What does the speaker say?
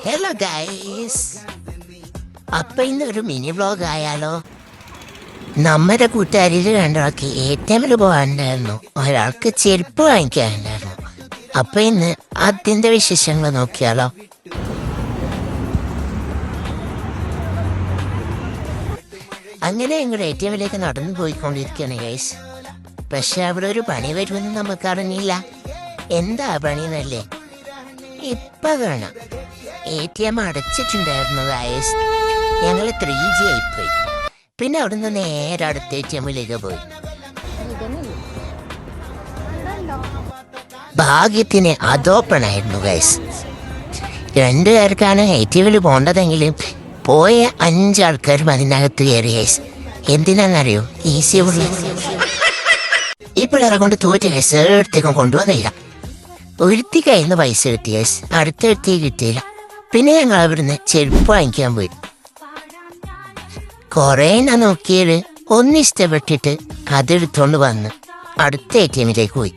Hello guys, അപ്പൊ ഇന്നൊരു mini vlog ആയാലോ? നമ്മുടെ കൂട്ടുകാരിൽ രണ്ടാൾക്ക് ATM പോകാനുണ്ടായിരുന്നു, ഒരാൾക്ക് ചെരുപ്പ് വാങ്ങിക്കാനുണ്ടായിരുന്നു. അപ്പൊ ഇന്ന് അതിന്റെ വിശേഷങ്ങൾ നോക്കിയാലോ? അങ്ങനെ ഞങ്ങൾ ATM നടന്നു പോയിക്കൊണ്ടിരിക്കുകയാണ് ഗൈസ്. പക്ഷെ അവിടെ ഒരു പണി വരുമെന്ന് നമുക്ക് അറിഞ്ഞില്ല. എന്താ പണി എന്നല്ലേ ഇപ്പൊ കാണാം. ATM അടച്ചിട്ടുണ്ടായിരുന്നു ഗൈസ്. ഞങ്ങൾ 3G ആയിപ്പോയി. പിന്നെ അവിടുന്ന് നേരെ അടുത്ത ATM പോയി. ഭാഗ്യത്തിന് അത് ഓപ്പൺ ആയിരുന്നു ഗൈസ്. 2 പേർക്കാണ് ATM പോകേണ്ടതെങ്കിലും പോയ 5 ആൾക്കാരും അതിനകത്ത് കയറി ഗൈസ്. എന്തിനാണെന്നറിയോ? ഈസി ഈ പിള്ളേരെ കൊണ്ട് തോറ്റ് ഗൈസ്. എടുത്തേക്കും കൊണ്ടുവന്നില്ല. ഒരുത്തി കയ്യിൽ പൈസ കിട്ടി ഗൈസ്, അടുത്തെടുത്തി കിട്ടിയില്ല. പിന്നെ ഞങ്ങൾ അവിടുന്ന് ചെരുപ്പ് വാങ്ങിക്കാൻ പോയി. കൊറേ ഞാൻ നോക്കിയത് ഒന്നിഷ്ടപ്പെട്ടിട്ട് അതെടുത്തോണ്ട് വന്ന് അടുത്ത ATM പോയി.